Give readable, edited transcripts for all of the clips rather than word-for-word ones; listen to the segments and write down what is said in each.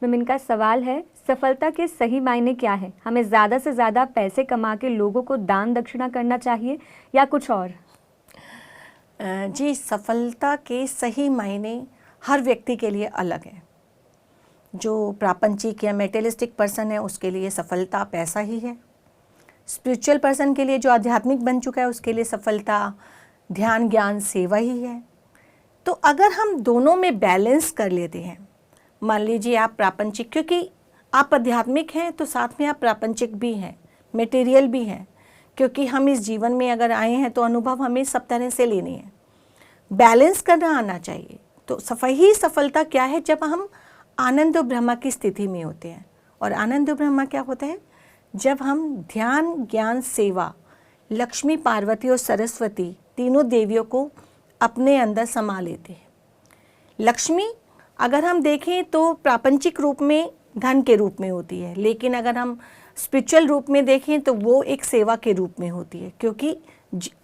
Ma'am, इनका सवाल है, सफलता के सही मायने क्या है? हमें ज़्यादा से ज़्यादा पैसे कमा के लोगों को दान दक्षिणा करना चाहिए या कुछ और? जी, सफलता के सही मायने हर व्यक्ति के लिए अलग है। जो प्रापंचिक या मेटेरियलिस्टिक पर्सन है उसके लिए सफलता पैसा ही है। स्पिरिचुअल पर्सन के लिए, जो आध्यात्मिक बन चुका है, उसके लिए सफलता ध्यान ज्ञान सेवा ही है। तो अगर हम दोनों में बैलेंस कर लेते हैं, मान लीजिए आप प्रापंचिक, क्योंकि आप आध्यात्मिक हैं तो साथ में आप प्रापंचिक भी हैं, मटेरियल भी हैं, क्योंकि हम इस जीवन में अगर आए हैं तो अनुभव हमें सब तरह से लेनी है। बैलेंस करना आना चाहिए। तो सफलता क्या है? जब हम आनंद और ब्रह्मा की स्थिति में होते हैं। और आनंद और ब्रह्मा क्या होता है? जब हम ध्यान ज्ञान सेवा लक्ष्मी पार्वती और सरस्वती तीनों देवियों को अपने अंदर समा लेते हैं। लक्ष्मी अगर हम देखें तो प्रापंचिक रूप में धन के रूप में होती है, लेकिन अगर हम स्पिरिचुअल रूप में देखें तो वो एक सेवा के रूप में होती है, क्योंकि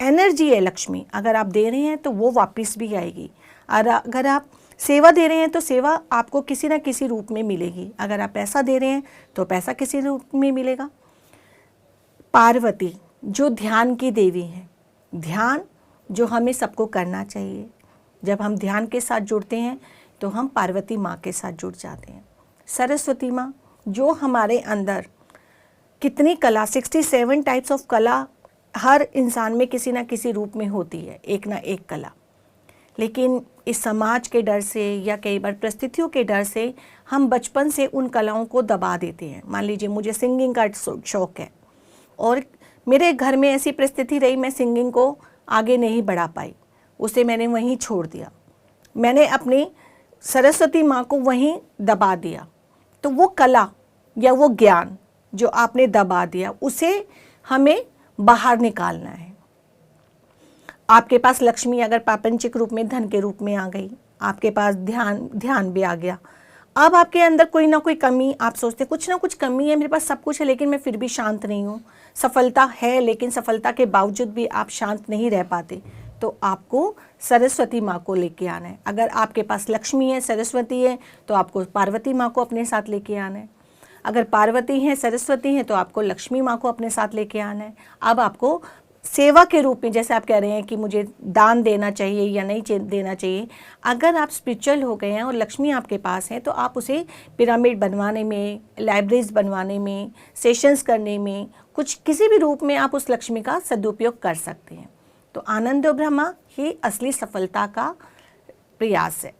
एनर्जी है लक्ष्मी। अगर आप दे रहे हैं तो वो वापस भी आएगी, और अगर आप सेवा दे रहे हैं तो सेवा आपको किसी ना किसी रूप में मिलेगी। अगर आप पैसा दे रहे हैं तो पैसा किसी रूप में मिलेगा। पार्वती जो ध्यान की देवी हैं, ध्यान जो हमें सबको करना चाहिए। जब हम ध्यान के साथ जुड़ते हैं तो हम पार्वती माँ के साथ जुड़ जाते हैं। सरस्वती माँ जो हमारे अंदर कितनी कला, 67 टाइप्स ऑफ कला हर इंसान में किसी ना किसी रूप में होती है, एक ना एक कला। लेकिन इस समाज के डर से या कई बार परिस्थितियों के डर से हम बचपन से उन कलाओं को दबा देते हैं। मान लीजिए मुझे सिंगिंग का शौक़ है और मेरे घर में ऐसी परिस्थिति रही, मैं सिंगिंग को आगे नहीं बढ़ा पाई, उसे मैंने वहीं छोड़ दिया। मैंने अपनी सरस्वती माँ को वहीं दबा दिया। तो वो कला या वो ज्ञान जो आपने दबा दिया, उसे हमें बाहर निकालना है। आपके पास लक्ष्मी अगर प्रापंचिक रूप में धन के रूप में आ गई, आपके पास ध्यान भी आ गया, अब आपके अंदर कोई ना कोई कमी, आप सोचते कुछ ना कुछ कमी है, मेरे पास सब कुछ है लेकिन मैं फिर भी शांत नहीं हूँ। सफलता है लेकिन सफलता के बावजूद भी आप शांत नहीं रह पाते, तो आपको सरस्वती माँ को लेके आना है। अगर आपके पास लक्ष्मी है, सरस्वती है, तो आपको पार्वती माँ को अपने साथ लेके आना है। अगर पार्वती हैं, सरस्वती हैं, तो आपको लक्ष्मी माँ को अपने साथ लेके आना है। अब आपको सेवा के रूप में, जैसे आप कह रहे हैं कि मुझे दान देना चाहिए या नहीं देना चाहिए, अगर आप स्पिरिचुअल हो गए हैं और लक्ष्मी आपके पास है तो आप उसे पिरामिड बनवाने में, लाइब्रेरीज बनवाने में, सेशंस करने में, कुछ किसी भी रूप में आप उस लक्ष्मी का सदुपयोग कर सकते हैं। तो आनंद और ब्रह्मा ही असली सफलता का प्रयास है।